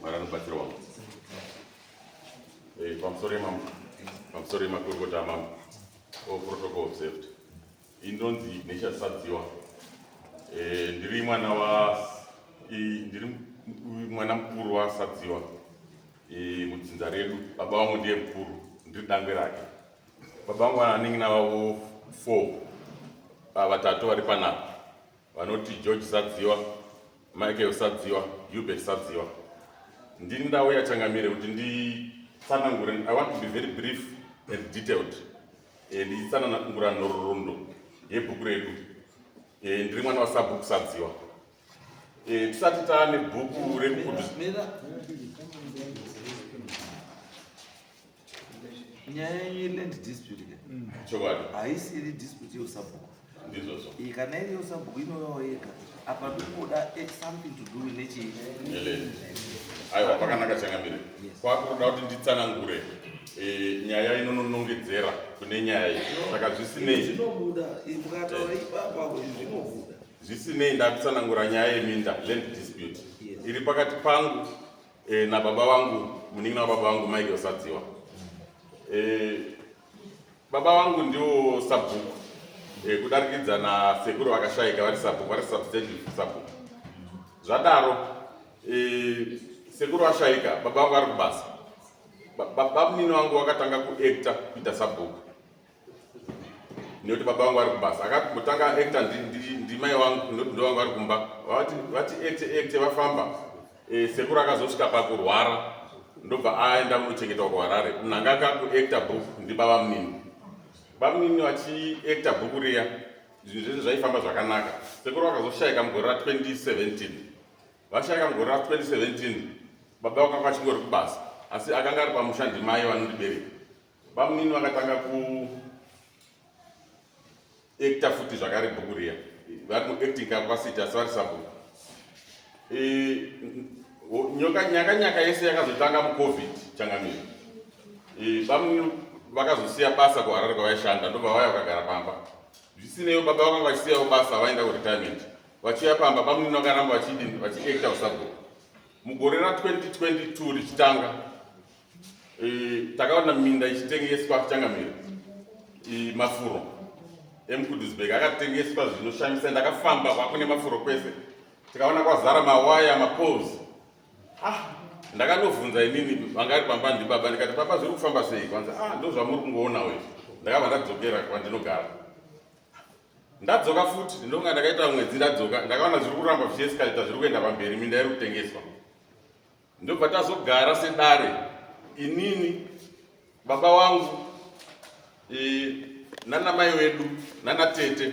Mwari anobatsira wangu. Pamusoro yemakurukota amam protocol observed. Indonzi nechasadziwa. Ndiri mwana mukuru wasadziwa. Mudzinza redu baba vangu ndiye mukuru, ndiri dangwe rake. Baba vangu vanenge navavo 4 vatatu vari panapa vanoti George Sadziwa, Michael Sadziwa, Hubert Sadziwa. Ndini ndauya Changamire kuti nditsanangure. I want to be very brief and detailed. Nditsanangura nhoroondo yebhuku redu. Ndiri mwana waSabhuku Sadziwa. Tisati taane bhuku redu nyaya yeland dispute chokwadi haisiri dispute yeSabhuku ndizvozvo. kana iri yeSabhuku inovawo yega apa ndikuda something to do nechinyeleni. Aiwa, pakanaka Changamire. Kwakuda kuti nditsanangure nyaya inononongedzera kune nyaya iyi. Saka zvinobuda mukataura ipapa zvinobuda zvisinei ndatsanangura nyaya yeminda land dispute iri pakati pangu nababa vangu munin'ina wababa vangu Michael Sadziwa. Baba vangu ndiwo Sabhuku kudarikidza nasekuru vakashayika vari Sabhuku, vari substantive Sabhuku. Zvadaro sekuru vashayika baba vangu ari kubasa. Baba munini wangu wakatanga kuacta kuita Sabhuku nekuti baba vangu ari kubasa. Akatanga acta ndimai vangu ndo vangu ari kumba vati acte vafamba. Sekuru akazosvika pakurwara ndobva aenda munochengetwa kuHarare. Nanga akakuacta bhuku ndibaba munini. Baba munini vachiacta bhuku riya zvinhu zvese zvaifamba zvakanaka. Sekuru vakazoshayika mugore ra2017. Vashayika mugore ra2017 baba vakanga vachingori kubasa asi akanga ari pamusha ndimai vanondibereka. Baba munini vakatanga kuacta futi zvakare bhuku riya. Vari muacting capacity asi vari Sabhuku. Nyaka yese yakazotanga muCovid Changamire. Baba munini vakazosiya basa kuHarare kwavaishanda ndobva vaya vakagara pamba. Zvisineyo baba vakanga vachisiyawo basa vaenda kuretirement. Vachiuya pamba baba munini vakaramba vachiacta kuSabhuku. Mugore ra2022 richitanga takaona minda ichitengeswa Changamire. Mafuro emuKudusberg akatengeswa zvinoshamisa. Ndakafamba kwakune mafuro kwese tikaona kwazara mawaya mapoles. Ndakandobvunza inini vanga vari pamba ndibaba ndikati baba zviri kufamba sei? Kwanza ndo zvamuri kungoona we. Ndakabva ndadzokera kwandinogara. Ndadzoka futi ndonga ndakaita mwedzi ndadzoka ndakaona zviri kuramba zvichieskaleta zviri kuenda pamberi minda iri kutengeswa. Ndobva tazogara sedare inini baba vangu nana mai vedu nana tete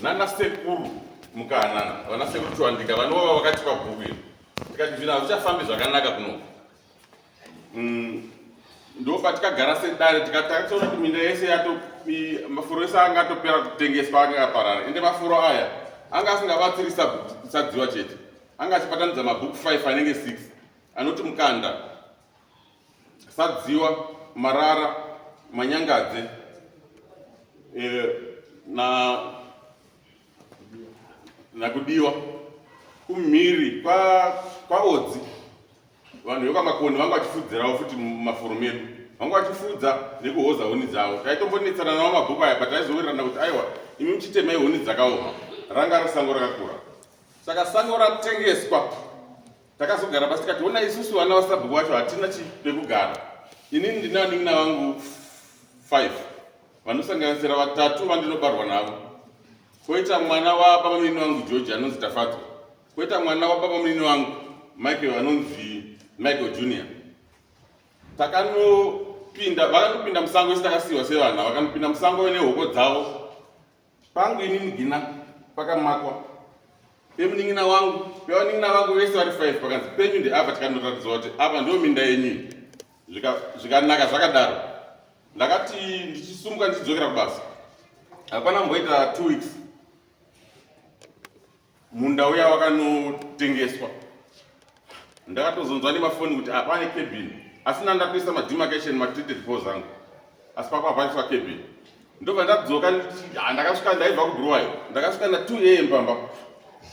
nana sekuru mukahanana vana sekuru Chwandika vanova vakatipa bhuku iri. Tikati zvinhu hazvichafambi zvakanaka kuno. Ndobva tikagara sedare tikataura kuti minda yese mafuro ese anga atopera kutengeswa anga aparara. Ende mafuro aya anga asingabatsiri Sadziwa chete. Anga achipatanidza mabhuku 5 anenge 6 anoti Mukanda, Sadziwa, Marara, Manyangadze nakudiwa kumhiri kwaodzi. Vanhu vekwaMakonde vanga vachifudzirawo futi mumafuro medu. Vanga vachifudza nekuhoza huni dzavo. Taitombonetsana navo mabhuku aya but taizowirirana kuti aiwa imi muchitemai huni dzakaoma. Ranga ari sango rakakura. Saka sango ratengeswa. Takazogara pasi tikati ona isusu vana vaSabhuku vacho hatina pekugara. Inini ndina vanin'ina vangu 5 vanosanganisira vatatu vandinobarwa navo. Koita mwana wababa munini wangu George anonzi Tafadzo. Koita mwana wababa munini wangu Michael anonzi Michael Junior. Vakanopinda musango isi takasiyiwa sevana. Vakanopinda musango nehoko dzavo. Pangu inini Gina pakamakwa. Pemuning'ina wangu vese vari 5 pakanzi penyu ndeapa. Tikanoratidza kuti apa ndio minda yenyu. Zvikanaka zvakadaro. Ndakati ndichisumuka ndichidzokera kubasa. Hapana mboita 2 weeks. Munda uya wakanotengeswa. Ndakatozonzwa nemafoni kuti apane cabin. Asina ndakuisa mademarcation matreated pools angu. Asi pakwapaniswa cabin. Ndobva ndadzoka ndakasvika ndaibva kuBruwayo. Ndakasvika na 2 AM pamba.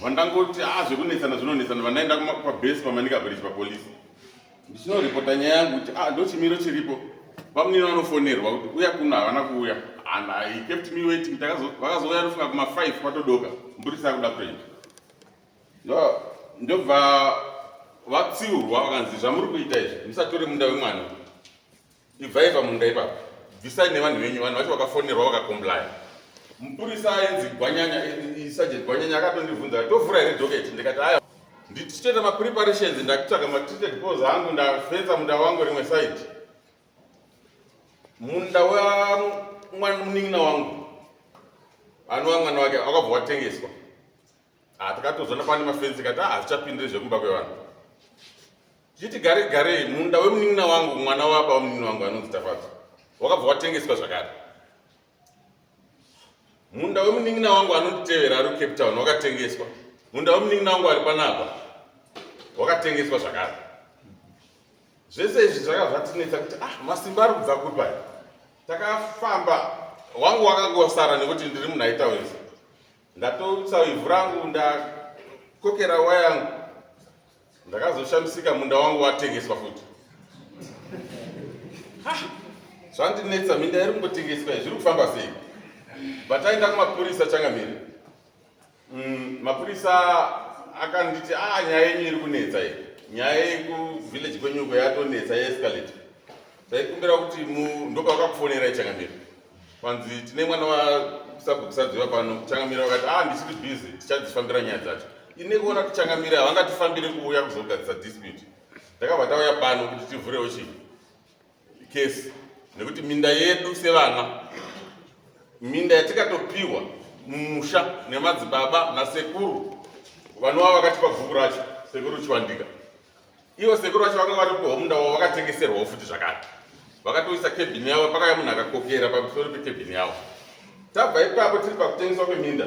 vandangoti zvekunetsana zvinonetsana vandaenda pabhesi pamanika bridge papolisi ndichinoripota nyaya yangu kuti ndo chimiro chiripo vamunini vanofonerwa kuti uya kuno havana kuuya and I kept me waiting vakazouya nofunga kuma5 kwatodoka mburisa akuda kuenda ndobva vatsiurwa vakanzi zvamuri kuita izvi musatore munda wemwana ibvai pamunda ipapo bvisai nevanhu venyu vanhu vacho vakafonerwa vakakomplaya mupurisa ainzi Gwanyanya Sergeant Gwanyanya akatondibvunza tovhura here doketi ndikati aya ndichitoita mapreparations ndakutsvaga matreated pose angu ndafenza munda wangu rimwe side munda wamunin'ina wangu anova mwana wake wakabva watengeswa takatozona pane mafenzi kati hazvichapindiri zvekumba kwevanhu chiti garei munda wemunin'ina wangu mwana waba wamunin'ina wangu anonzi Tafadza wakabva watengeswa zvakare munda wemunin'ina wangu anonditevera ari Cape Town wakatengeswa munda wemunin'ina wangu ari panapa wakatengeswa zvakare zvese izvi zvaka zvatinetsa kuti masimba ari kubva kupi aya takafamba wangu wakangosara nekuti ndiri munhaitawezi ndatotsa ivhu rangu ndakokera waya yangu ndakazoshamisika munda wangu watengeswa futi zvandinetsa minda iri kungotengeswa zviri kufamba sei bataenda kumapurisa Changamire mapurisa akanditi nyaya yenyu iri kunetsa iyi nyaya yekuvillage kwenyuko yatonetsa yaescalate taikumbira kuti ndopa vakakufonera iChangamire kwanzi tine mwana wasabhukusadziwa pano Changamire vakati ndichiri busy tichadzifambira nyaya dzacho ine kuona kuti Changamire havangatifambiri kuuya kuzogadzisa dispute takabva tauya pano kuti tivhurewo kesi nekuti minda yedu sevana minda yatikatopiwa mumusha nemadzibaba nasekuru vanova vakatipa bhuku racho sekuru Chiwandika ivo sekuru vacho vakanga vatopiwa munda wavo vakatengeserwawo futi zvakare vakatoisa kebhini yavo pakaya munhu akakokera pamusoro pekebhini yavo tabva ipapo tiri pakutengeswa kweminda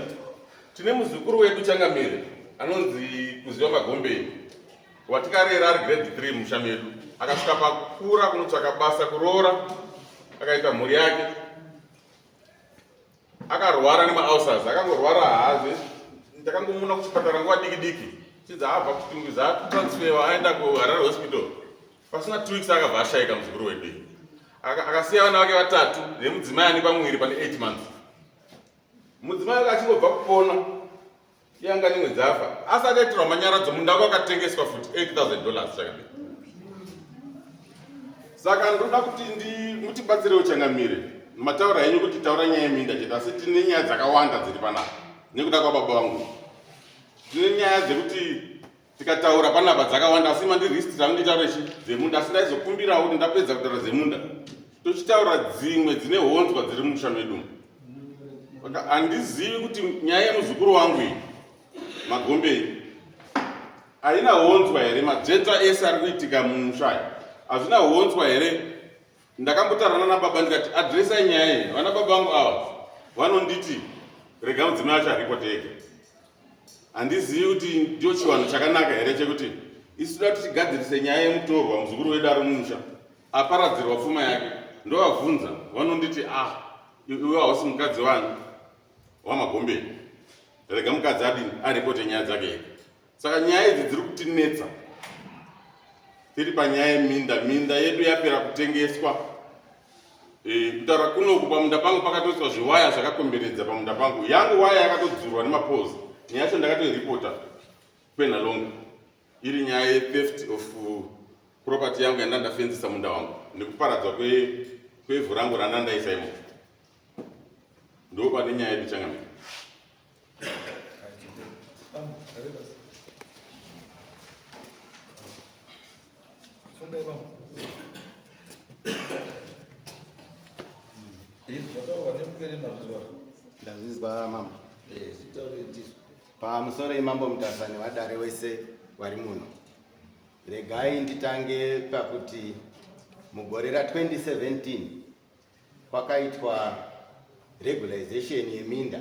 tine muzukuru wedu Changamire anonzi Kuziva Magombeni watikarera ari grade 3 musha medu akasvika pakura kunotsvaka basa kuroora akaita mhuri yake akarwara nemaulcers akangorwara hazi ndakangomuna kuchipatara nguva diki diki chinzi abva kutunguza transferwa aenda kuHarare hospital pasina 2 weeks akabva ashayika muzukuru wedu akasiya vana vake vatatu nemudzimai ane pamwiri pane 8 months mudzimai wake achingobva kupona yanga nimwe dzafa asati aitirwa manyaradzo munda wake wakatengeswa futi $8,000 Changamire saka ndoda kuti mutibatsirewo Changamire mataura henyu kuti taura nyaya yeminda chete asi tine nyaya dzakawanda dziri panapa nekuda kwababa vangu tine nyaya dzekuti tikataura panapa dzakawanda asi mandiristira munditaure dzemunda asi ndaizokumbirawo kuti ndapedza kutaura dzemunda tochitaura dzimwe dzine honzwa dziri mumusha medu handizivi kuti nyaya yemuzukuru wangu iyi Magombeni haina honzwa here madzvenzwa ese ari kuitika mumusha hazvina honzwa here ndakambotaurana nababa ndikati adresai nyaya iyi vana baba vangu ava vanonditi rega mudzimai wacho aripoti ega handizivi kuti ndio chiwanhu chakanaka here chekuti isu toda kuti tigadzirise nyaya yemutorwa muzukuru wedu ari mumusha aparadzirwa pfuma yake ndovabvunza vanonditi iwe hausi mukadzi wangu waMagombeni rega mukadzi adini aripote nyaya dzake ega saka nyaya idzi dziri kutinetsa tiri panyaya yeminda yedu yapera kutengeswa kutaura kunoku pamunda pangu pakatoiswa zviwaya zvakakomberedza pamunda pangu yangu waya yakatodzurwa nemapozi nyaya yacho ndakatoiripota kwenhalonga iri nyaya yetheft of property yangu yandandafenzisa munda wangu nekuparadzwa kwevhu rangu randandaisa imo ndo pane nyaya yedu Changamire ndazvizwa mambo pamusoro imambo mutasani vadare wese vari muno regai nditange pakuti mugore ra2017 kwakaitwa regularization yeminda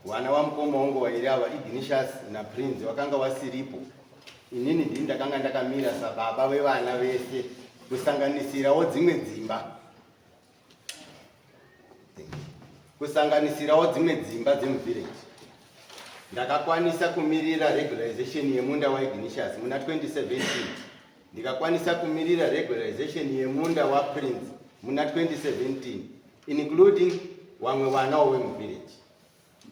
wana wamukoma wangu vairi ava Ignatius naPrince wakanga wasiripo inini ndini ndakanga ndakamira sababa vevana vese kusanganisirawo dzimwe dzimba dzemuvillage ndakakwanisa kumirira regularization yemunda waIgnatius muna 2017, ndikakwanisa kumirira regularization yemunda waPrince muna 2017, including wamwe vanawo vemuvillage.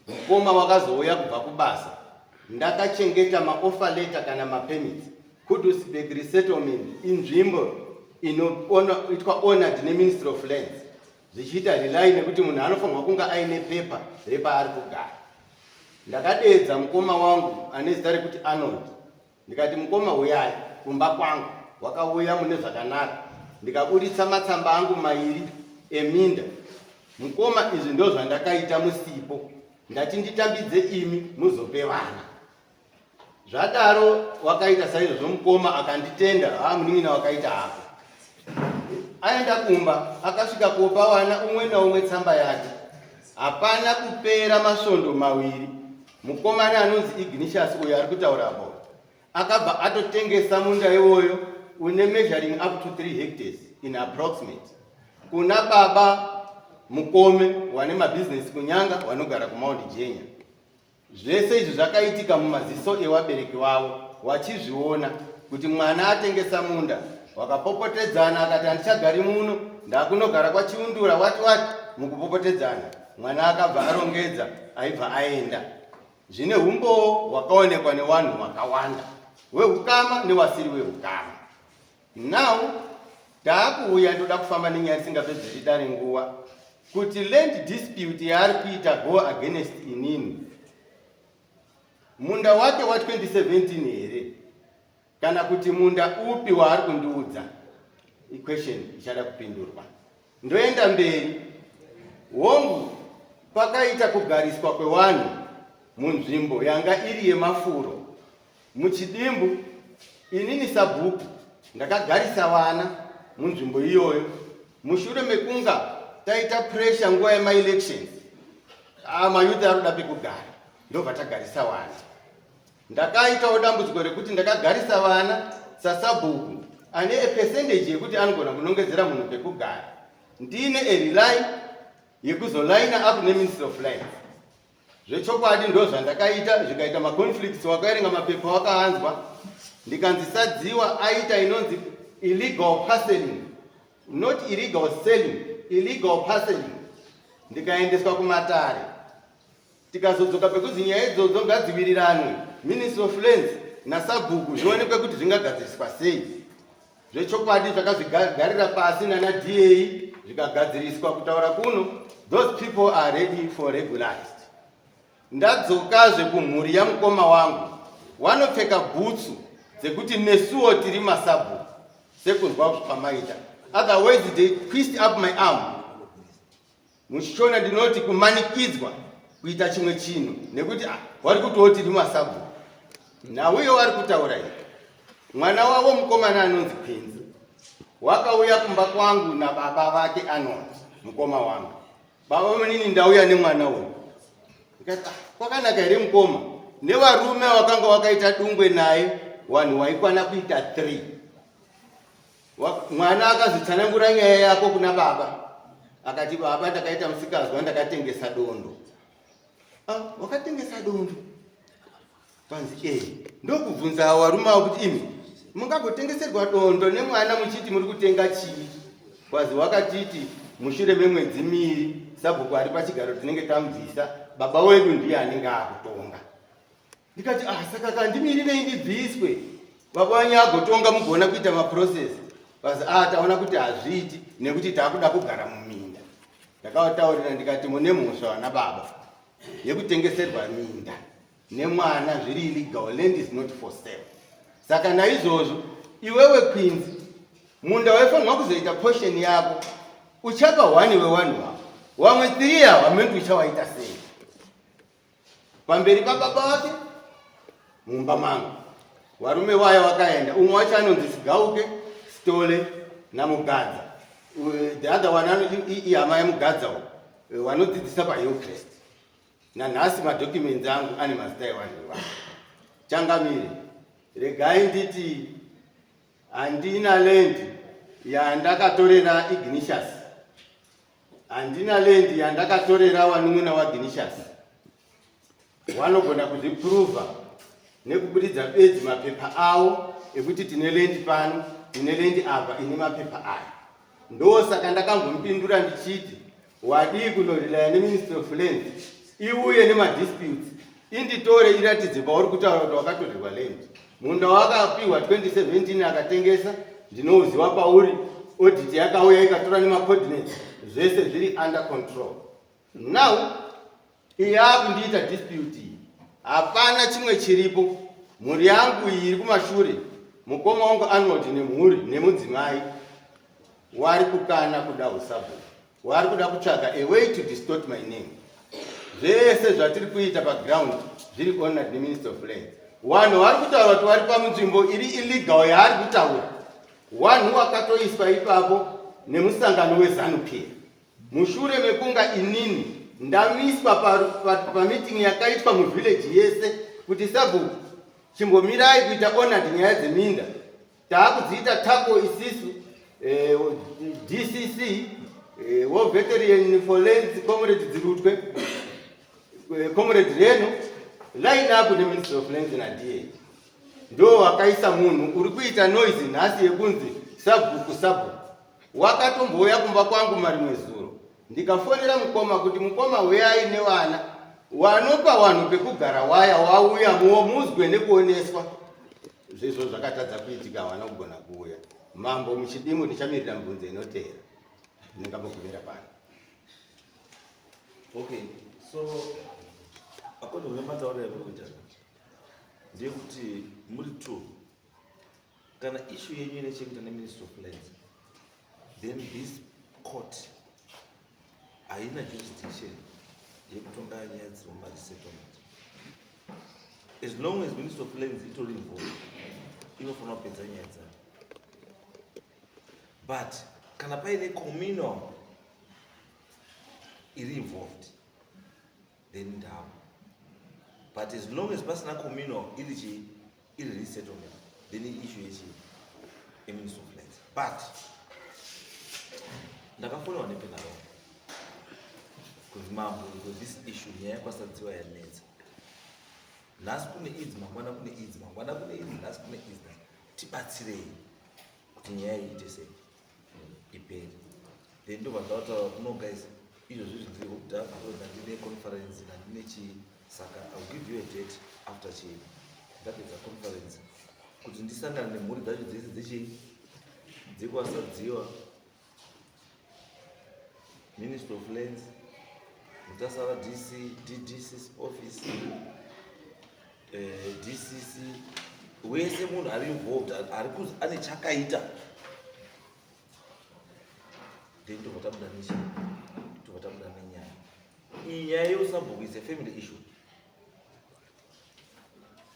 Mukoma wakazouya kubva kubasa, ndakachengeta maoffer letter kana mapermits Kudusberg resettlement inzvimbo inoitwa honored neMinistry of Lands, zvichiita rely nekuti munhu anofanirwa kunga aine pepa repaari kugara. Ndakadeedza mukoma wangu ane zita rekuti Arnold, ndikati mukoma uyai kumba kwangu, wakauya mune zvakanaka, ndikaburitsa matsamba angu 2 eminda. Mukoma, izvi ndizvo zvandakaita musipo, ndati nditambidze imi muzope vana. Zvadaro wakaita saizvozvo mukoma akanditenda, munin'ina wakaita hako. Aenda kumba akasvika kupa vana umwe naumwe tsamba yake. Hapana kupera masvondo 2 mukomana anonzi Ignatius uyo ari kutaura apo akabva atotengesa munda iwoyo une measuring up to 3 hectares in approximate kuna baba mukome wane mabusiness kunyanga wanogara kuMount Jenya. Zvese izvi zvakaitika mumaziso evabereki wavo, wachizviona kuti mwana atengesa munda, wakapopotedzana akati handichagari muno, ndakunogara kwaChiundura wati mukupopotedzana. Mwana akabva arongedza aibva aenda. Zvine umbo hwakaonekwa nevanhu vakawanda, wehukama newasiri wehukama. Now taakuuya ndoda kufamba nenyaya isingapedzeri dare nguva kuti land dispute yaari kuita go against inini, munda wake wa 2017 here kana kuti munda upi waari kundiudza, equation ichada kupindurwa. Ndoenda mberi, hongu pakaita kugariswa kwevanhu munzvimbo yanga iri yemafuro muchidimbu. Inini sabhuku ndakagarisa vana munzvimbo iyoyo. Mushure mekunga taita pressure nguva yemaelections, mayuthi arikuda pekugara, ndobva tagarisa vana. Ndakaitawo dambudziko rekuti ndakagarisa vana sasabhuku ane percentage yekuti anogona kunongedzera munhu pekugara, ndine rely yekuzoline up neMinistry of Lands. Zvechokwadi ndo zvandakaita, zvikaita maconflicts, wakaerenga mapepa wakaanzwa, ndikanzisadziwa aita inonzi illegal parceling, not illegal selling, illegal parceling. Ndikaendeswa kumatare, tikazodzoka pekuzi nyaya idzodzo ngadziwiriranwe Ministry of Lands nasabhuku zvionekwe kuti zvingagadziriswa sei. Zvechokwadi zvakazvigarira pasi nana DA zvikagadziriswa kutaura kuno, those people are ready for regularized. Ndadzokazve kumhuri yamukoma wangu, vanopfeka bhutsu dzekuti nesuwo tiri masabhuku sekunzwa zvapamaita, otherwise they twist up my arm. Muchichona ndinoti kumanikidzwa kuita chimwe chinhu nekuti vari kutowo tiri masabhuku. Nauyo vari kutaura izvi, mwana wavo mukomana anonzi Penzi wakauya kumba kwangu nababa vake Arnold, mukoma wangu. Baba munini ndauya nemwana uyu. Ndikati kwakanaka here mukoma, nevarume wakanga wakaita dungwe naye vanhu waikwana kuita 3. Mwana akazitsanangura nyaya yako kuna baba, akati baba ndakaita musikazwa ndakatengesa dondo. Wakatengesa dondo? Panzi ndokubvunza varume avo kuti imi mungagotengeserwa dondo nemwana muchiti muri kutenga chii? Kwazi wakatiti mushure memwedzi 2 sabhuku ari pachigaro tinenge tamudzisa, baba wedu ndiye anenge akutonga. Ndikati saka kandimirirei ndibviswe, baba wanyu agotonga mugona kuita maprocess. Kwazi taona kuti hazviiti nekuti taakuda kugara muminda. Ndakavataurira ndikati mune mhosva vana baba yekutengeserwa minda nemwana zviri illegal, land is not for sale. Saka naizvozvo iwewe Queens, munda waifanirwa kuzoita portion yako uchapa 1 wevanhu wavo, vamwe 3 ava mendi uchawaita sei? Pamberi pababa wake mumba mangu varume vayo vakaenda, umwe wacho anonzi Sigauke, Stole naMugadza. The other one ihama yaMugadza vanodzidzisa paHillcrest. Nanhasi madocuments angu ane mazita evanhu vavo. Changamire, regai nditi handina land yandakatorera Ignatius, handina land yandakatorera wanun'una waIgnatius. vanogona kuzvipruvha nekubudidza bedzi mapepa avo ekuti tine lendi pano, tine lendi apa ine mapepa aya. Ndosaka ndakambomupindura ndichiti wadii kunorirana neministry of land iuye nemadisputes inditore iratidze pauri kutaura kuti wakatorerwa land. Munda wakapiwa 2017 akatengesa, ndinouziva pauri, audit yakauya ikatora nemacoordinates, zvese zviri under control. Now iyakundiita dispute iyi, hapana chimwe chiripo. Mhuri yangu iyi iri kumashure, mukoma wangu Arnold nemhuri nemudzimai wari kukana kuda usabhuku, wari kuda kutsvaga a way to distort my name. Zvese zvatiri kuita paground zviri honored neminister of land. Vanhu vari kutaura kuti vari pamunzvimbo iri illegal yaari kutaura. Vanhu wakatoiswa ipapo nemusangano weZANU-PF. Mushure mekunga inini ndamiswa pameeting yakaitwa muvillage yese kuti sabhuku chimbomirai kuita honored nyaya dzeminda. Taakudziita tako isisu DCC War Veteran for Lands Comrade Dzirutwe, Comrade Reno, line up with the Ministry of Lands na DA. Ndo wakaisa munhu uri kuita noise nhasi yekunzi sabhuku. Wakatomboya kumba kwangu marimwe zuro. Ndikafonera mukoma kuti mukoma uyai nevana wanopa vanhu pekugara waya wauya muzwe nekuoneswa. Zvizvo zvakatadza kuitika, vana kugona kuuya. Mambo muchidimo ndichamirira mibvunzo inotevera. Ndingambokuvera pano. Okay, so according to mataura yekuita ndekuti muri true kana issue yenyu inechekuita neministry of lands, then this court haina jurisdiction yekutonga nyaya dziromari settlement. As long as ministry of lands itori involved, inofanira kupedza nyaya dzayo. But kana paine communal iri involved, then ndau. But as long as pasina communal iri resettlement, then issue yechi eministry of lands. But ndakafonewa nepenaro kuti mambo because this issue nyaya yakwasadziwa yanetsa. Nhasi kune idzi, mangwana kune idzi, mangwana kune idzi, nhasi kune idzi. Tibatsirei kuti nyaya iite sei ipere. Then ndo vandautaura kuno guys, izvozvi zvindiri kudhara kuti ndine conference nandine chii. Saka I'll give you a date after chii. Ndapedza conference kuti ndisangane nemhuri dzacho dzese dzechii dzekwasadziwa, Ministry of Lands, mutasara DC's office, DCC, wese munhu ari involved ari kuzi ane chakaita. Then tovotabuda nenyaya. Iyi nyaya yeusabhuku is a family issue.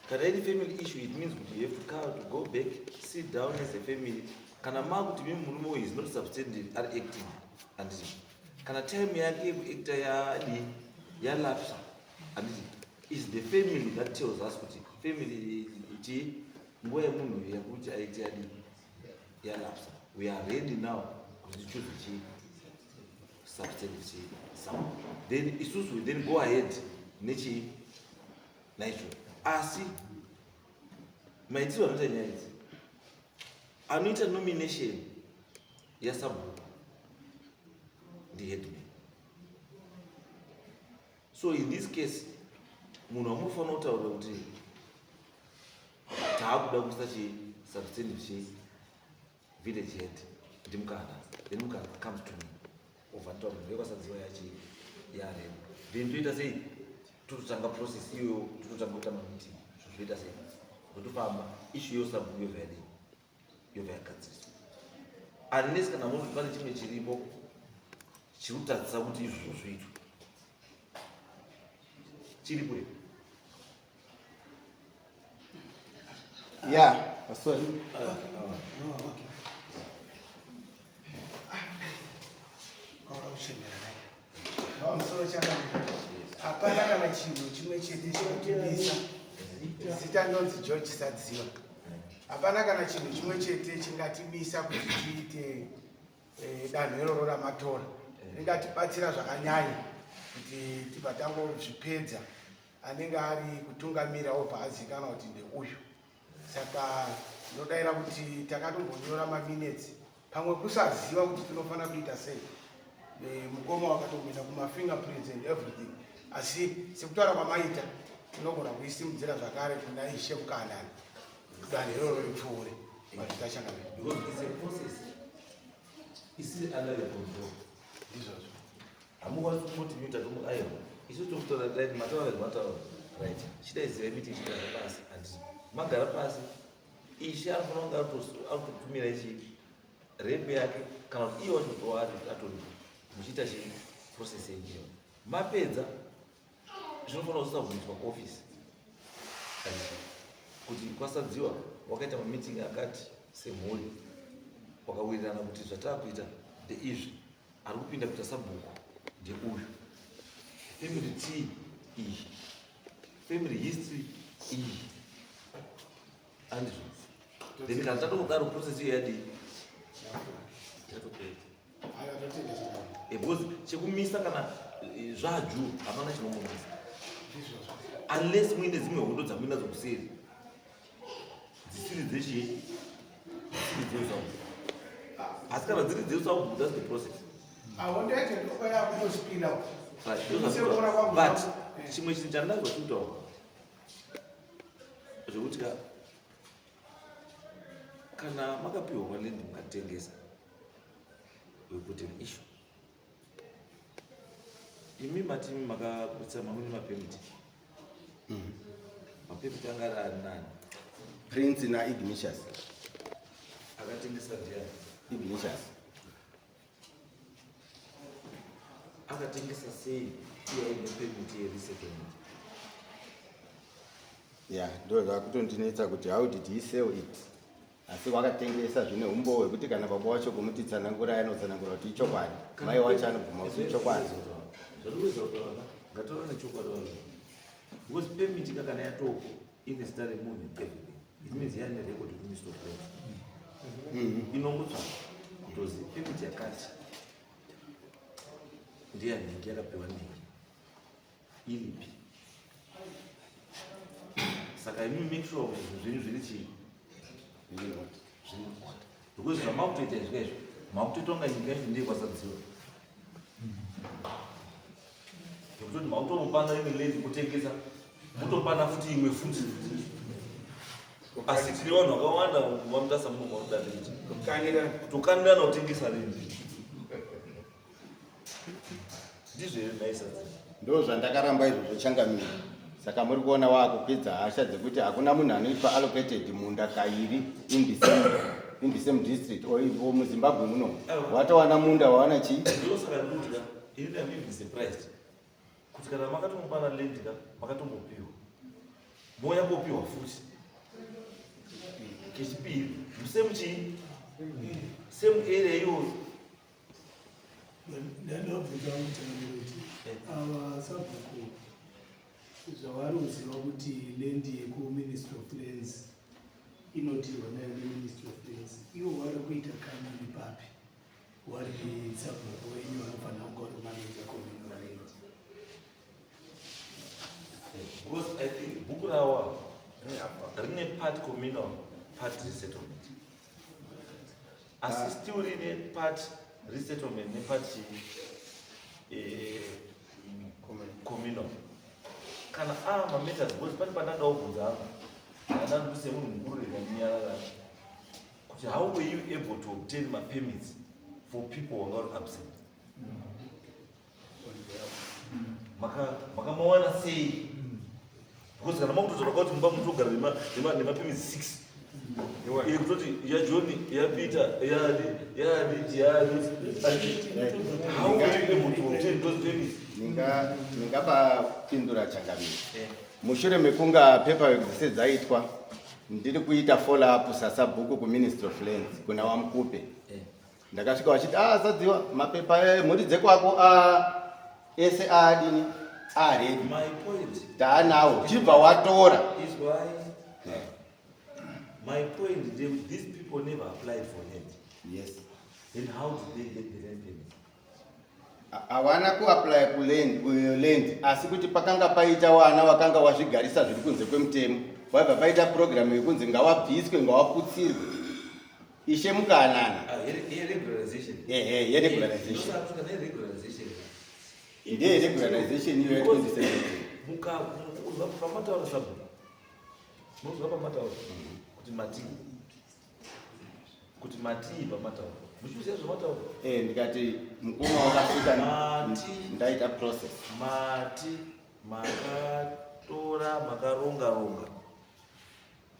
Kana iri family issue, it means that you have to go back, sit down as a family. Kana makuti mimi murume is not substandard are acting and kana time yake yekuacta yalapsa and is the family that tells us kuti family ichi nguva yemunhu yekuti aite yalapsa. We are ready now to choose chi substandard some. Then isusu will then go ahead nechi nacho. Asi maitiro anoita nyaya idzi anoita nomination yasabhuku ndiheadman. So in this case munhu amunofanira kutaura kuti taakuda kuisa substantive chi village head ndimukana, then mukana comes to me overtaura ndekwasadziwa yachi yarema. Then toita sei tototanga process iyo, tototanga kuita mameeting zvoita sei ndotofamba issue yosabhuku yobva yagadziriswa. Unless kana munhu pane chimwe chiripo chiri kutadzisa kuti izvozvo zvoitwa chiripo ipo. Yeah, sorry. Hapana kana chinhu chimwe chete chinotimisa zita ndonzi George Sadziwa. Hapana kana chinhu chimwe chete chingatimisa kuti tiite danho iroro ramatora. Ringatibatsira zvakanyanya kuti tibva tangozvipedza anenge ari kutungamira obva azikanwa kuti ndeuyu. Saka ndodayira kuti takatombonyora maminutes pamwe kusaziva kuti tinofanira kuita sei. Mukoma wakatoenda kuma-fingerprints and everything. Asi sekutaura kwamaita tinogona kuisimudzira zvakare kuna Ishe Mukanani danho iroro ripfuure mazvitashangamira. Because it's a process. It's under your control. Ndizvozvo. Hamukwanisi kuti muita tomuaiwa. Isu tokutora right mataura right. Chidaiziva meeting chita pasi and magara pasi. Ishe anofanira kunge akutumira ichi rep yake kana kuti iye wacho atori muchiita chi process yenyewe. Mapedza zvinofanira kusabvunzwa kuofisi kuti kwasadziwa wakaita mameeting akati semhuri wakawirirana kuti zvatakuita ndeizvi, ari kupinda kuita sabhuku ndeuyu, family tree iyi, family history iyi, andizvo then kana tatokudaro process iyo yadii yatopera. Because chekumisa kana zvaju hapana chinomumisa unless muine dzimwe hondo dzamuina dzokuseri dzisiri dzeshe dzisiri dzeusabu. Asi kana dziri dzeusabu, that's the process. Hondo yacho ndoko yakutozvipinda But chimwe chinhu chandazokutaura zvokuti kana makapiwa kwalendi mukatengesa wekuti issue imi matimi makaputsa mamwe mapemiti mapemiti anga ari nani Prince na Ignatius. akatengesa ndiani Ignatius. akatengesa sei iye aine pemiti yeresettlement. Yeah, ndo zvakutondinetsa kuti how did he sell it? Asi wakatengesa zvine umbo hwekuti kana baba wacho kumuti tsanangura anotsanangura kuti ichokwadi, mai wacho anobvuma kuti ichokwadi. Zvatiweza kutaura ngataura nechokwadi wazvo. Because pemiti kana yatoko ine zita remunhu everything. It means yari nerecord kuMinistry of Lands. Inongotsvaga kutozi pemiti yakati ndiani ndingi yakapiwa ndingi iripi. Saka imi make sure kuti zvinhu zviri chii zviri mukwata. Because zvamakutoita izvezvo makutoita kunga nyika yacho ndiye kwasadziwa. Kuti mautomupana imwe lady kutengesa mutopana futi imwe futi. Asi tine vanhu vakawanda vamutasa munhu vamudareiti kutokandirana kutengesa lady. Ndizvo here naisa Ndo zvandakaramba izvozvo Changamire. Saka muri kuona waakukwidza hasha dzekuti hakuna munhu anoitwa allocated munda kairi in the same district or muZimbabwe muno. Watowana munda wawana chii? ndosaka ndikuti ini am surprised kuti kana makatomupana lady makatombopiwa moyambopiwa futi kechipiri musemu chii same area iyoyo. Ndandobvunza kuti ava sabhuku zvavaruziva kuti lendi yekuMinistry of Lands inotirwa nayo neMinistry of Lands, ivo vari kuita kamini papi vari sabhuku wenyu vanofanira kunga uri manager communal land. Because I think bhuku rawa rine part communal part resettlement asi still rine part resettlement nepart communal. Kana matters because pane pandandawo bvunza apa andanduse munhu mukuru rekanyarara kuti how were you able to obtain permits for people who are absent? Makamawana sei? Because kana makutozoka kuti mumba mutogara nemapermits 6 yekutoti yaJohn yaPeter how were you able to obtain those permits? Ningapindura Changamire. Mushure mekunga paperwork dzese dzaitwa, ndiri kuita follow up sasabhuku kuMinistry of Lands kuna Wamkupe. Ndakasvika vachiti sadziwa mapepa mhuri dzekwako ese adini ready. My point Taanawo chibva watora. is why my point these people never applied for land. Yes. Then how did they get the land permit? hawana kuapply kuland asi kuti pakanga paita wana wakanga wazvigarisa zviri kunze kwemutemo wabva paita programu yekunzi ngawabviswe ngawaputsirwe ishe mukaanana yeregularization iyo ya2017 pamatauro sabhuku munozwa pamatauro kuti matii pamatauro muchiziva zvematauro ndikati mukoma wakasvika ndaita process mati makatora makaronga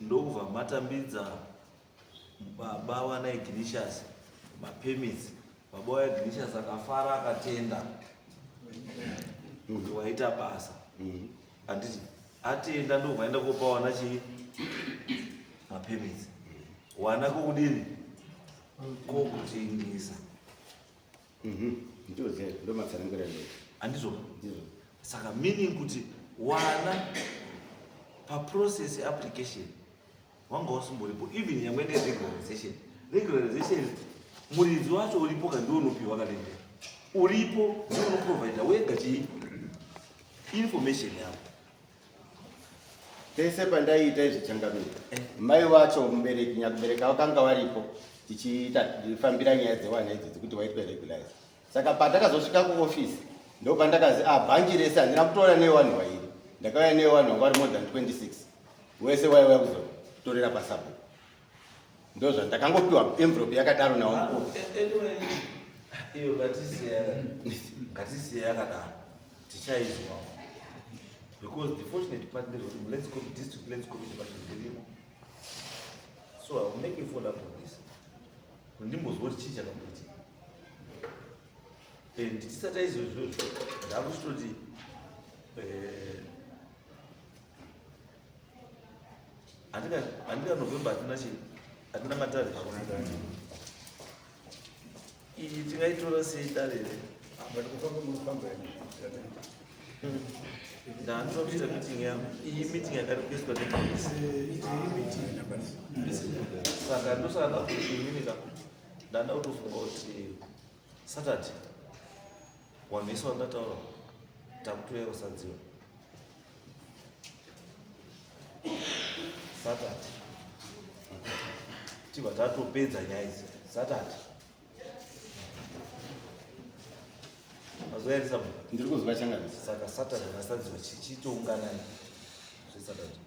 ndobva matambidza baba wana Ignatius mapermits baba wa Ignatius akafara akatenda kuti waita basa handiti atenda ndobvaenda kupa wana chii mapermits wana kokudini kokutengesa ndomatsanangura handizvo saka meaning kuti wana paprocess application wanga usimboripo even nyangwe neregularization muridzi wacho uripo kandionopiwa kalembera uripo ndionoprovida wega chii information yavo pese pandaiita izvichangamira mai vacho mubereki nyakubereka vakanga varipo tichifambira nyaya dzewana idzidzi kuti waitwa regularize saka patakazosvika kuofisi ndopandakazi bhangi rese handina kutora nevanhu vairi ndakauya nevanhu vanga vari more than 26 wese waiuya kuzotorera pasabhuku ndozva ndakangopiwa envelope yakadaro nawo iyo ngatisiya yakadaro tichaizwa because the fortunate part let's go district let's go department so I will make a follow up on this ndimbozwa kuti chii chakamboitika nditisati aizvozvo ndakuchitoti handika November hatina matare iyi tingaitora sei darere ndandinoda kuita meeting yangu iyi meeting yakaripeswa saka ndosaka kuiminika ndanda kutofunga kuti Saturday wamisa wandataura takutoya kusadziwa Saturday tibva tatopedza nyaya idzi Saturday mazuva eri sabhuku ndiri kuzwa changamisa saka Saturday nasadziwa chichitounganai zveSaturday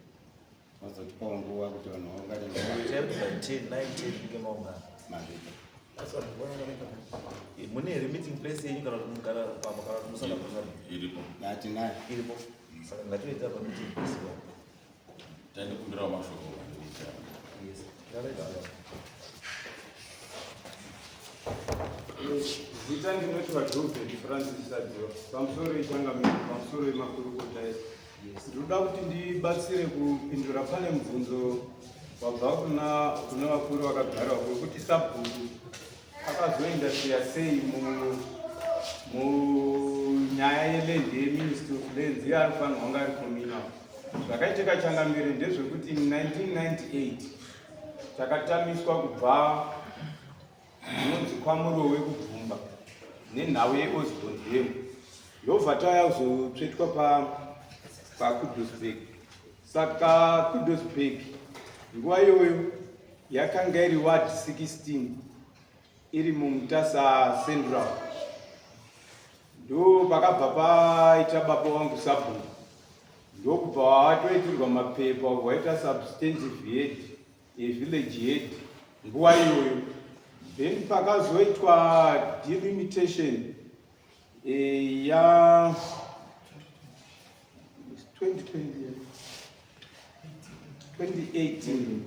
vazotipawo nguva kuti vanhu vaungane by 10 9 10 kunge maungana mavhiki mune here meeting place yenyu kana kuti musaka iripo hatinayo iripo saka ngatoita pa meeting place ipapo taindikumbirawo mashoko yes ngaraita zita ndinoti vaJoseph Francis Sadziwa pamusoro ichangamiro pamusoro yemakurukota ndinoda kuti ndibatsire kupindura pane mubvunzo wabva kuna vakuru vakagarawo wekuti sabhuku akazoindasiya sei munyaya yeland yeministry of lands iye anofanirwa kunge ari communal. Zvakaitika changamire ndezvekuti 1998 takatamiswa kubva munonzi kwamurowe kubvumba nenhau yeosborn dam yobva tayazotsvetwa pakudosburg. Saka kudosburg nguva iyoyo yakanga iri ward 16 iri mumutasa central. Ndo pakabva paita baba wangu sabhuku ndokubva watoitirwa mapepa waita substantive head village head nguva iyoyo. Then pakazoitwa delimitation ya 2018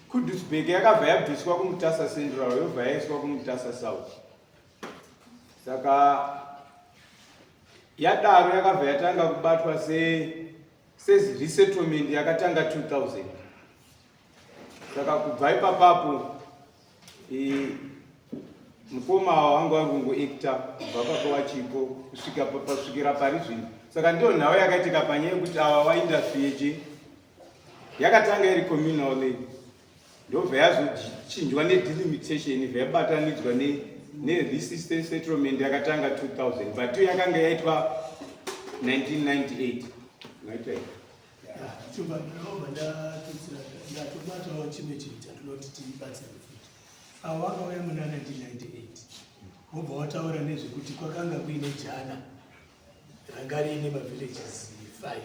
Kudusburg yakabva yabviswa kumutasa central yobva yaiswa kumutasa south. Saka yadaro yakabva yatanga kubatwa seresettlement yakatanga 2000. Saka kubva ipapapo mukoma wangu wangu Hector kubva papo wachipo kusvikira pari zvino. Saka ndio nhau yakaitika panyaya yekuti ava waindustry yechi yakatanga iri communal land ndobva yazochinjwa nedelimitation bva yabatanidzwa this settlement yakatanga 2000 but yakanga yaitwa 1998 right. chumba ndatobatawo chimwe chinhu chatinoti tibatsire futi avo vakauya muna 1998 wobva wataura nezvekuti kwakanga kuine jana ranga riine mavillages 5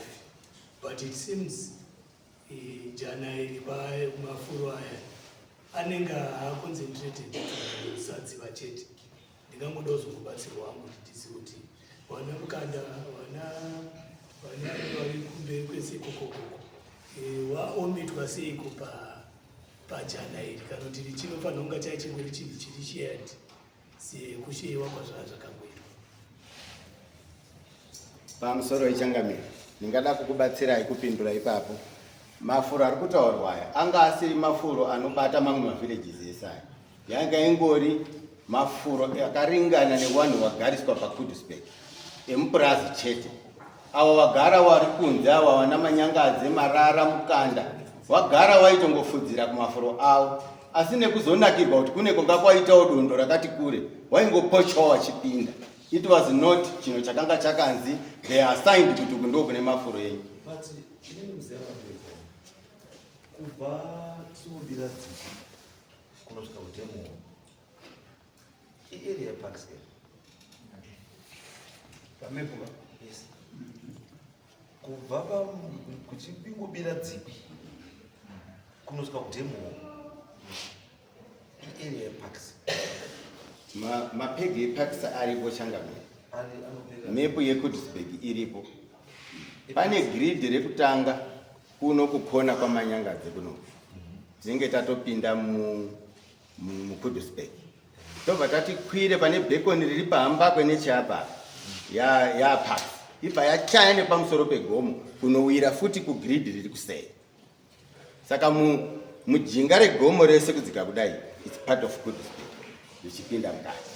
but it seems jana iri pamafuro aya anenge aconcentrated sadziva chete. Ndingangoda kuzokubatsirwa wangu kuti ndizive kuti wana mukanda vana vari kumberi kwesekokoko waomitwa seiko pajana iri kana kuti richinofanira kunga chaichengori chinhu chiri shared sekusheyiwa kwazvaa zvakangoitwa. Pamusoro ichangamira ndingada kukubatsirai kupindura ipapo. Mafuro ari kutaurwa aya anga asiri mafuro anobata mamwe mavillages ese aya. Yanga ingori mafuro akaringana nevanhu vagariswa paKudusberg emupurazi chete. Avo vagara vari kunze ava vana manyangadze marara mukanda wagara waitongofudzira kumafuro avo, asi nekuzonakirwa kuti kune kunga kwaitawo dondo rakati kure waingopochwa wachipinda. It was not chinhu chakanga chakanzi they are assigned kuti kundo kune mafuro enyu. Kubva tisobira dziki kunosvika kutemo iarea parks Pamepo. yes kubva kuchingobira dziki kunosvika kutemo iarea parks Mapegi parks aripo Changamire. Mepo yeKudusberg iripo. Pane grid rekutanga kuno kukona kwamanyangadze kuno. Tinenge tatopinda muKudusberg. Tobva tatikwire pane beacon riri pahamba kwenechiapa ya parks. Ibva yachaya nepamusoro pegomo kunowira futi kugrid riri kusei. Saka mujinga regomo rese kudzika kudai it's part of Kudusberg. Richipinda mukati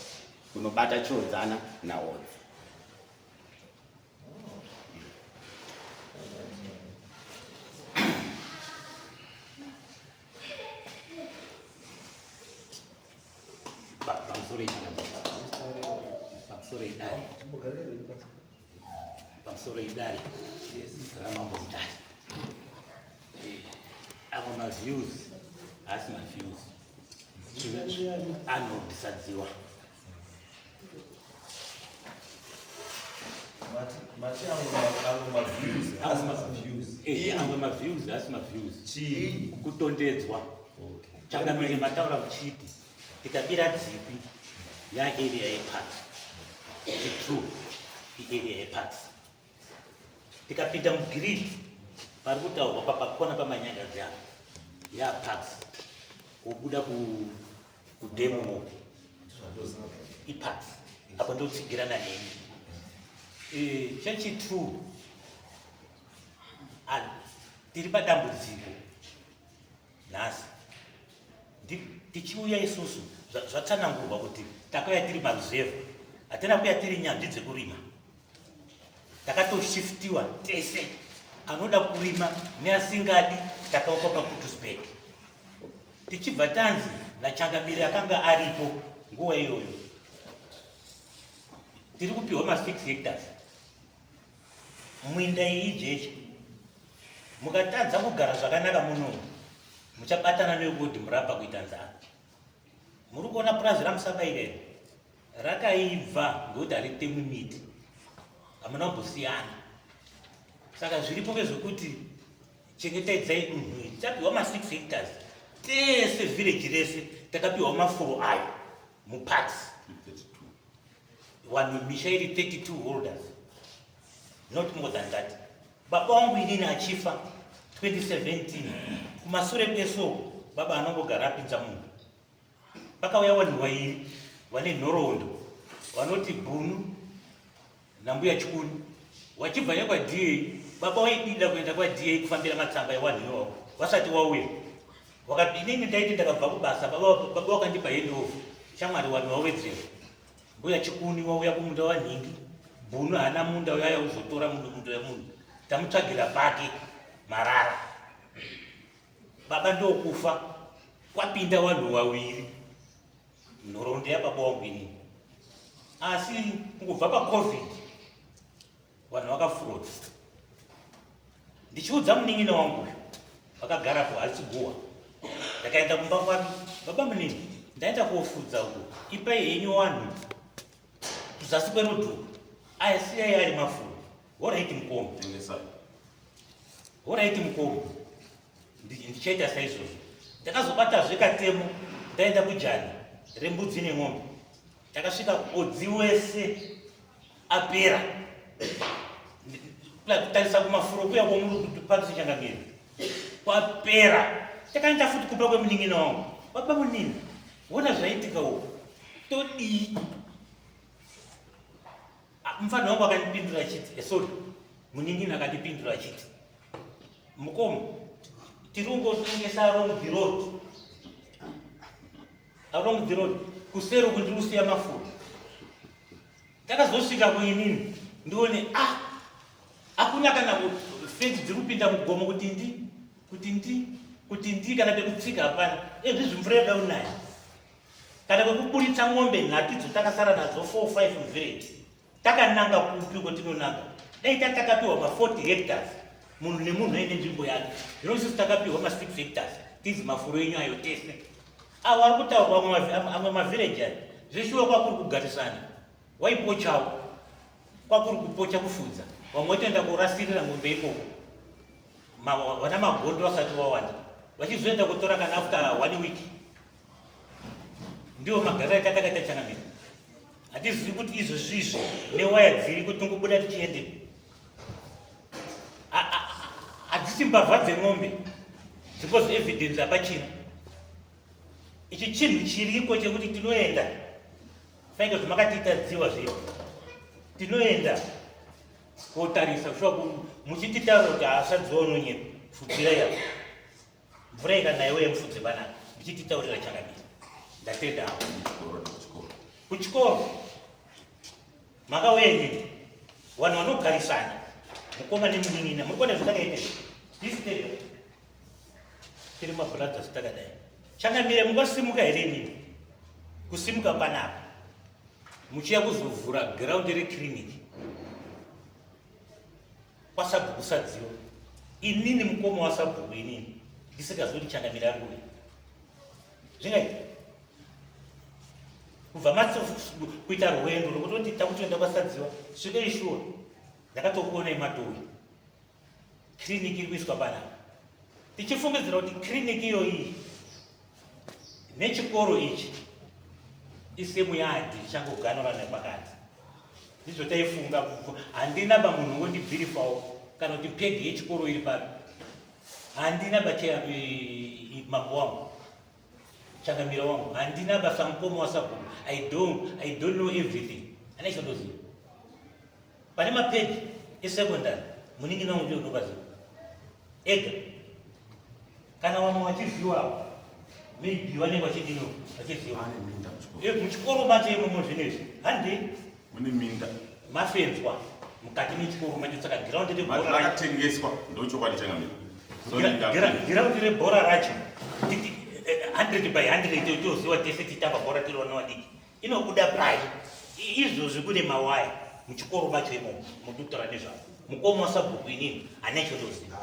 kunobata chirodzana naodzi. Pamusoro idari ramambo idari avo maviews asi maviews anodisadziwa amwe maviews asi maviews kutondedzwa. Changamire mataura kuchiti tikabira dzipi yaarea yeparks true iarea yeparks tikapinda mugrid pari kutaurwa papakona pamanyangadzi avo yaparks kubuda kudemo iparks apo ndotsigirana nemi chechi true tiri padambudziko nhasi tichiuya isusu zvatsanangurwa kuti takauya tiri maruzevha hatina kuya tiri nyanzvi dzekurima takatoshiftiwa tese anoda kurima neasingadi takaupa paKudusberg tichibva tanzi naChangamire akanga aripo nguva iyoyo tiri kupiwa ma6 hectares mwinda iyi jeche mukatadza kugara zvakanaka muno muchabatana negodhi murapa kuita nzara. Muri kuona purazi ramusabaireni rakaibva ngekuti haritemwi miti hamuna kumbosiyana. Saka zviripo vezvekuti chengetedzai dunhu iri. Tapiwa ma6 hectares tese village rese takapiwa mafuro ayo muparks vanhu misha iri 32 holders not more than that. Baba wangu inini achifa 2017 kumashure kwesoko baba anongogara apinza munhu pakauya vanhu vairi vane nhoroondo vanoti Bunu nambuya Chikuni wachibva nekwaDA. Baba waidida kuenda kwaDA kufambira matsamba evanhu ivavo vasati wauya wakati inini ndaiti ndakabva kubasa baba wakandipa handover shamwari vanhu vawedzera. Mbuya Chikuni wauya kumunda wanhingi Bunu hana munda uyaya uzotora munda wemunhu tamutsvagira pake Marara. Baba ndokufa kwapinda vanhu vaviri nhoroondo yababa wangu inini. Asi kubva paCovid vanhu vakafurota. Ndichiudza munin'ina wangu uyu vakagarapo Hartsigua, ndakaenda kumba kwake, baba munini, ndaenda kofudza uko, ipai henyu wanhu kuzasi kwerodhuru, asiyai ari mafuro. Oraiti mukombe, oraiti mukombe, ndichaita saizvozvo. Ndakazobatazve katemo, ndaenda kujani rembudzi nemombe, takasvika odzi wese apera. Kutarisa kumafuro kuya kwomuri kuti pakusichangamiri kwapera. Takaenda futi kupa kwemunin'ina wangu, baba munini, wona zvaitika uko, todii? Mufana wangu akandipindura achiti, sorry, munin'ina akandipindura achiti, mukomo, tiri kungotengesa along the road, kuseri uku ndiri kusiya mafuro. Takazosvika kuinini, ndione hakuna kana fenzi dziri kupinda mugomo kuti ndi kana pekutsika hapana. Izvi mvura yoda unaya. Kana kwekuburitsa ng'ombe nhatu takasara nadzo 4-5 muvillage. Takananga kupi kwatinonanga. Dai takapiwa ma 40 hectares. Munhu nemunhu aine nzvimbo yake. Zvinosisi takapiwa ma 6 hectares. Tizi mafuro enyu ayo tese. Avo vari kutaurwa amwe mavillage aya. Zveshuwa kwakuri kugarisana. Waipochawo. Kwakuri kupocha kufudza. Vamwe vaitoenda korasirira ng'ombe ikoko. Vana magondo vasati vawanda. Vachizoenda kutora kana after 1 week. Ndiwo magariro akatakaita Changamire. Hatizivi kuti izvozvizvi newaya dziri kuti tingobuda tichiende. Hadzisi mbavha dzemombe. Dzikozi evidence apachina. Ichi chinhu chiriko chekuti tinoenda. Faika zvamakatiita dziwa zviyo. Tinoenda kotarisa kushuwa muchititaura kuti hasadziwa nyepo fudzira yapo. Mvura ikanaiwe yemufudze banaka. Muchititaurira Changamire. Ndatenda hapo. Kuchikoro makauya nini vanhu vanogarisana mukoma nemunin'ina muri kuona zvitakaita disitega tiri mabrothers takadai. Changamire mungasimuka here nini kusimuka panapa muchiya kuzovhura giraundi rekiriniki kwasabhuku sadziwa inini mukoma wasabhuku inini ndisikazoti Changamire ari kuya zvingaita kubva kuita rwendo rwekutoti takutoenda kwasadziwa svika ishuwa ndakatokuona imatoi kiriniki iri kuiswa panapa tichifungidzira kuti kiriniki iyoyi nechikoro ichi isemu yadhi ichangoganurana pakati. Ndizvo taifunga. Handina pamunhu wondibhirifawo kana kuti pegi yechikoro iri papi. Handina mambo wangu Changamire wangu, handina basa mukoma wasabhuku. I don't know everything. Ana ichotoziva. Pane mapegi esecondary munin'ina wangu ndiyo unobaziva ega. Kana vamwe vachizivawo maybe vanenge vachidino vachiziva. Muchikoro macho imomo zvinezvi handi mune minda mafenzwa mukati mechikoro macho, saka giraundi rebhora rakatengeswa ndochokwadi Changamire. Giraundi rebhora racho 100 by 100 toziva tese titamba bhora tiri vana vadiki inobuda prayo. Izvozvi kune mawaya muchikoro macho imomo mudotora nezvavo. Mukoma wasabhuku inini hana ichotoziva.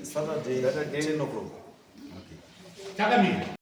Saturday 10 o'clock. Changamire.